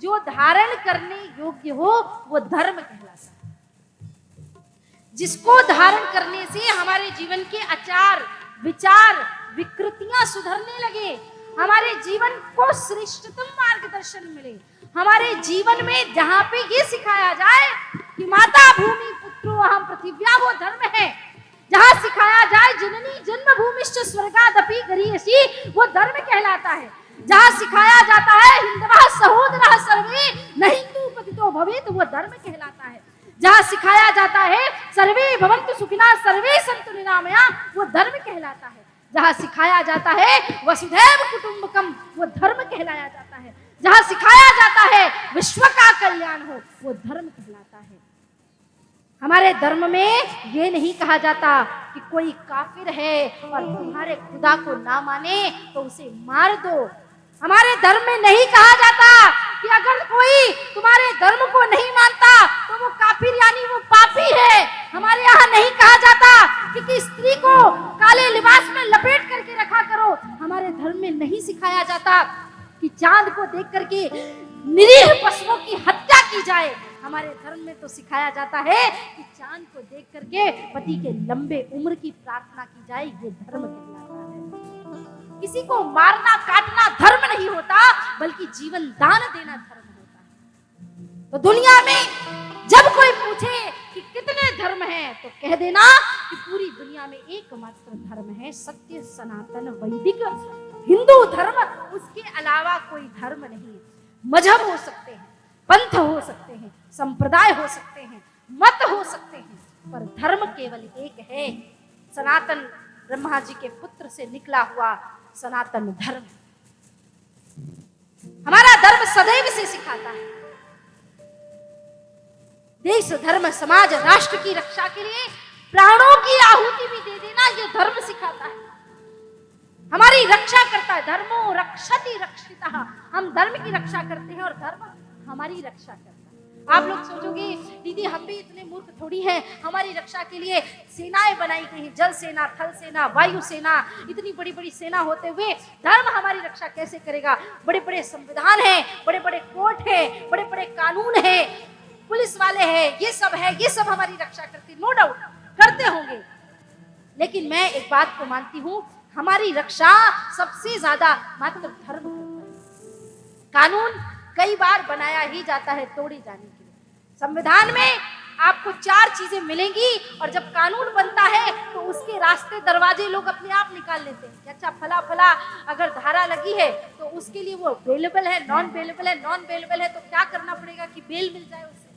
जो धारण करने योग्य हो वो धर्म कहलाता है। जिसको धारण करने से हमारे जीवन के आचार विचार विकृतियां सुधरने लगे, हमारे जीवन को श्रेष्ठतम मार्गदर्शन मिले, हमारे जीवन में जहां पे ये सिखाया जाए कि माता भूमि पुत्रो अहम पृथिव्या, वो धर्म है। जहां सिखाया जाए जननी जन्मभूमिश्च स्वर्गादपि गरीयसी, वो धर्म कहलाता है। जहां सिखाया जाता है हिंदवः सहोदरः सर्वे न हिंदू पतितो भवेत्, वो धर्म कहलाता है। जहां सिखाया जाता है सर्वे भवन्तु सुखिनः सर्वे सन्तु निरामया, वो धर्म कहलाता है। जहां सिखाया जाता है वसुधैव कुटुंबकम, वो धर्म कहलाया जाता है। जहां सिखाया जाता है विश्व का कल्याण हो, वो धर्म कहलाता है। हमारे धर्म में ये नहीं कहा जाता कि कोई काफिर है और तुम्हारे खुदा को ना माने तो उसे मार दो। हमारे धर्म में नहीं कहा जाता कि अगर कोई तुम्हारे धर्म को नहीं मानता तो वो काफिर यानी वो पापी है। हमारे यहाँ नहीं कहा जाता कि स्त्री को काले लिबास में लपेट करके रखा करो। हमारे धर्म में नहीं सिखाया जाता कि चांद को देख करके निरीह पशुओं की हत्या की जाए। हमारे धर्म में तो सिखाया जाता है कि चांद को देख करके पति के लंबे उम्र की प्रार्थना की जाए, ये धर्म कहलाता है। किसी को मारना काटना धर्म नहीं होता, बल्कि जीवन दान देना धर्म होता है। तो दुनिया में जब कोई पूछे कि कितने धर्म हैं, तो कह देना कि पूरी दुनिया में एकमात्र धर्म है सत्य सनातन वैदिक हिंदू धर्म, उसके अलावा कोई धर्म नहीं। मजहब हो सकते हैं, पंथ हो सकते हैं, संप्रदाय हो सकते हैं, मत हो सकते हैं, पर धर्म केवल एक है, सनातन ब्रह्मा जी के पुत्र से निकला हुआ सनातन धर्म। हमारा धर्म सदैव से सिखाता है देश धर्म समाज राष्ट्र की रक्षा के लिए प्राणों की आहुति भी दे देना, यह धर्म सिखाता है। हमारी रक्षा करता है, धर्मो रक्षति रक्षितः, हम धर्म की रक्षा करते हैं और धर्म हमारी रक्षा करता है। आप लोग सोचोगे दीदी हम भी इतने मूर्ख थोड़ी हैं, हमारी रक्षा के लिए सेनाएं बनाई गई हैं, जल सेना, थल सेना, वायु सेना, इतनी बड़ी बड़ी सेना होते हुए धर्म हमारी रक्षा कैसे करेगा? बड़े बड़े संविधान हैं, बड़े बड़े कोर्ट हैं, बड़े बड़े कानून हैं, पुलिस वाले हैं, ये सब है, ये सब हमारी रक्षा करते, नो डाउट करते होंगे। लेकिन मैं एक बात को मानती हूँ, हमारी रक्षा सबसे ज्यादा मात्र धर्म करता है। कानून कई बार बनाया ही जाता है तोड़े जाने के लिए। संविधान में आपको 4 चीजें मिलेंगी और जब कानून बनता है तो उसके रास्ते दरवाजे लोग अपने आप निकाल लेते हैं कि अच्छा फला फला अगर धारा लगी है तो उसके लिए वो बेलेबल है, नॉन बेलेबल है, नॉन बेलेबल है तो क्या करना पड़ेगा कि बेल मिल जाए उसे।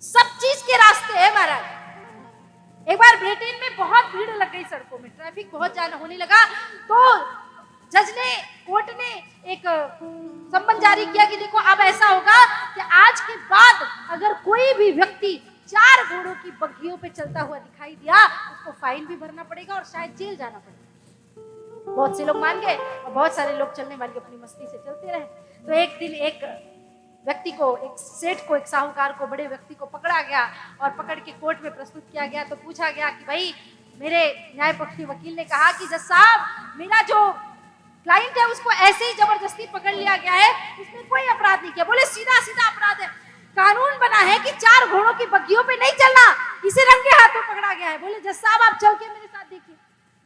सब चीज के रास्ते है महाराज। एक बार ब्रिटेन में बहुत भीड़ लग गई सड़कों में, ट्रैफिक बहुत ज्यादा होने लगा, तो जज ने, कोर्ट ने एक सम्मन जारी किया कि देखो अब ऐसा होगा कि आज के बाद अगर कोई भी व्यक्ति 4 घोड़ों की बग्घियों पे चलता हुआ दिखाई दिया, उसको फाइन भी भरना पड़ेगा और शायद जेल जाना पड़ेगा। बहुत से लोग मान गए और बहुत सारे लोग चलने वाले अपनी मस्ती से चलते रहे। तो एक दिन एक व्यक्ति को, एक सेठ को, एक साहूकार को, बड़े व्यक्ति को पकड़ा गया और पकड़ के कोर्ट में प्रस्तुत किया गया। तो पूछा गया कि भाई, मेरे न्याय पक्ष के वकील ने कहा कि जज साहब, मेरा जो क्लाइंट है उसको ऐसे ही जबरदस्ती पकड़ लिया गया है, उसने कोई अपराध नहीं किया। बोले सीधा सीधा अपराध है, कानून बना है कि 4 घोड़ों की बग्घियों पे नहीं चलना, इसे रंगे हाथों पकड़ा गया है। बोले जज साहब आप चल के मेरे साथ देखिए।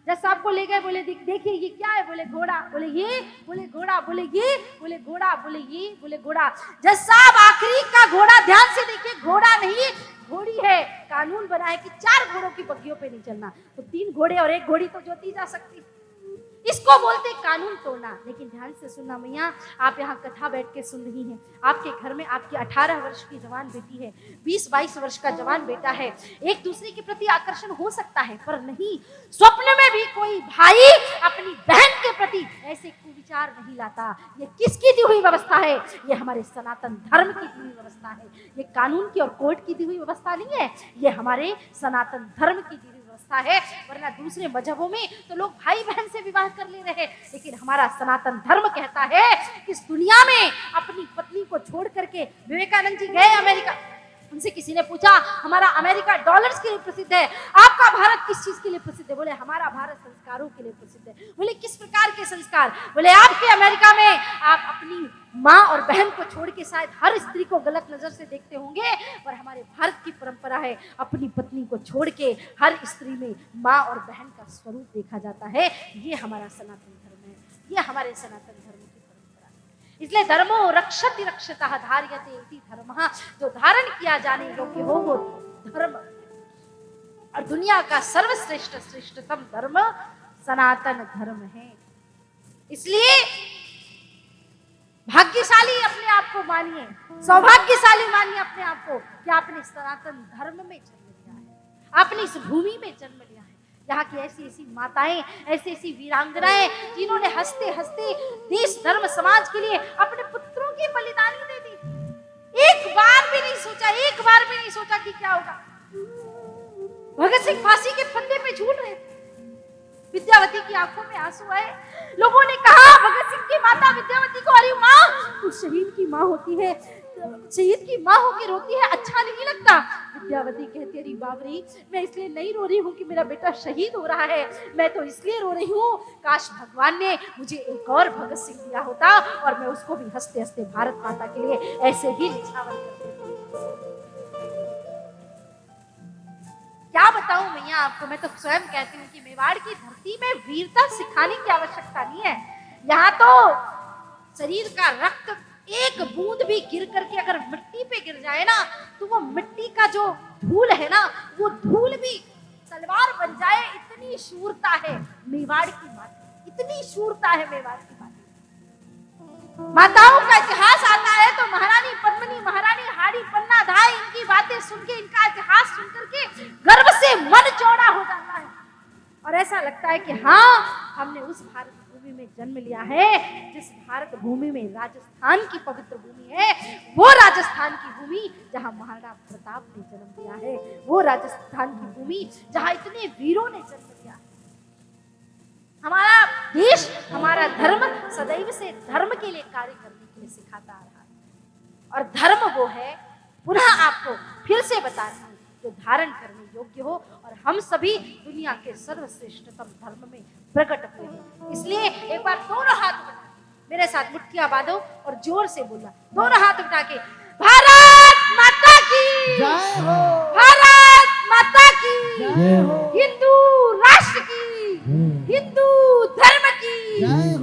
जज साहब को ले गए, बोले देखिए ये क्या है? बोले घोड़ा। बोले ये? बोले घोड़ा। बोले ये? बोले घोड़ा। बोले ये? बोले घोड़ा। जज साहब आखिरी का घोड़ा ध्यान से देखिए, घोड़ा नहीं घोड़ी है। कानून बना है कि 4 घोड़ों की बग्घियों पे नहीं चलना, तो 3 घोड़े और 1 घोड़ी तो जोती जा सकती। इसको बोलते कानून तोड़ना। लेकिन ध्यान से सुनना मैया, आप यहाँ कथा बैठ के सुन रही हैं, आपके घर में आपकी 18 वर्ष की जवान बेटी है, 20-22 वर्ष का जवान बेटा है, एक दूसरे के प्रति आकर्षण हो सकता है, पर नहीं, स्वप्न में भी कोई भाई अपनी बहन के प्रति ऐसे कुविचार नहीं लाता। ये किसकी दी हुई व्यवस्था है? ये हमारे सनातन धर्म की दी हुई व्यवस्था है। ये कानून की और कोर्ट की दी हुई व्यवस्था नहीं है, ये हमारे सनातन धर्म की दी हुई व्यवस्था है। वरना दूसरे मजहबों में तो लोग भाई बहन से विवाह कर ले रहे, लेकिन हमारा सनातन धर्म कहता है कि इस दुनिया में अपनी पत्नी को छोड़ करके, विवेकानंद जी गए अमेरिका, उनसे किसी ने पूछा, हमारा अमेरिका डॉलर्स के लिए प्रसिद्ध है, आपका भारत किस चीज के लिए प्रसिद्ध है? बोले हमारा भारत संस्कारों के लिए प्रसिद्ध है। बोले किस प्रकार के संस्कार? बोले आपके अमेरिका में आप अपनी माँ और बहन को छोड़ के शायद हर स्त्री को गलत नजर से देखते होंगे, पर हमारे भारत की परंपरा है अपनी पत्नी को छोड़ के हर स्त्री में माँ और बहन का स्वरूप देखा जाता है। ये हमारा सनातन धर्म है, ये हमारे सनातन धर्म की परंपरा है। इसलिए धर्मो रक्षति रक्षतः धार्यते इति धर्मः, जो धारण किया जाने योग्य हो वो धर्म। और दुनिया का सर्वश्रेष्ठ श्रेष्ठतम धर्म सनातन धर्म है। इसलिए भाग्यशाली अपने आप को मानिए, सौभाग्यशाली मानिए अपने आप को कि आपने सनातन धर्म में जन्म लिया है, आपने इस भूमि में जन्म लिया है। यहाँ की ऐसी ऐसी माताएं, ऐसी ऐसी वीरांगनाएं जिन्होंने हंसते हंसते देश धर्म समाज के लिए अपने पुत्रों की बलिदानी दे दी। एक बार भी नहीं सोचा, एक बार भी नहीं सोचा कि क्या होगा। भगत सिंह फांसी के फंदे पे झूल रहे थे, विद्यावती की आंखों में आंसू आए। लोगों ने कहा भगत सिंह की माता विद्यावती को, अरे माँ तू शहीद की माँ होती है, शहीद की माँ होकर रोती है, अच्छा नहीं लगता। विद्यावती कहती, अरे बाबरी मैं इसलिए नहीं रो रही हूँ कि मेरा बेटा शहीद हो रहा है, मैं तो इसलिए रो रही हूँ काश भगवान ने मुझे एक और भगत सिंह दिया होता और मैं उसको भी हंसते हंसते भारत माता के लिए ऐसे ही निछावर करती। क्या बताऊं मैया आपको, मैं तो स्वयं कहती हूँ कि मेवाड़ की धरती में वीरता सिखाने की आवश्यकता नहीं है। यहाँ तो शरीर का रक्त एक बूंद भी गिर करके अगर मिट्टी पे गिर जाए ना, तो वो मिट्टी का जो धूल है ना, वो धूल भी तलवार बन जाए। इतनी शूरता है मेवाड़ की माता, इतनी शूरता है मेवाड़ की माता। माताओं का इतिहास आता है तो महारानी पद्मिनी, महारानी हाड़ी पन्ना धाई, इनकी बातें सुन के, इनका इतिहास सुन करके गर्व से मन चौड़ा हो जाता है और ऐसा लगता है कि हाँ हमने उस भारत भूमि में जन्म लिया है जिस भारत भूमि में राजस्थान की पवित्र भूमि है, वो राजस्थान की भूमि जहाँ महाराणा प्रताप ने जन्म लिया है, वो राजस्थान की भूमि जहाँ इतने वीरों ने जन्म लिया है। हमारा देश, हमारा धर्म सदैव से धर्म के लिए कार्य करने के लिए सिखाता आ रहा है और धर्म वो है, पुनः आपको फिर से बता रही हूँ, जो धारण करने योग्य हो और हम सभी दुनिया के सर्वश्रेष्ठतम धर्म में प्रकट हुए हैं। इसलिए एक बार दोनों हाथ उठा मेरे साथ मुट्ठियां बांधो और जोर से बोलना, दोनों हाथ उठा के, भारत माता की जय हो, भारत माता की जय हो, हिंदू राष्ट्र की, हिंदू धर्म की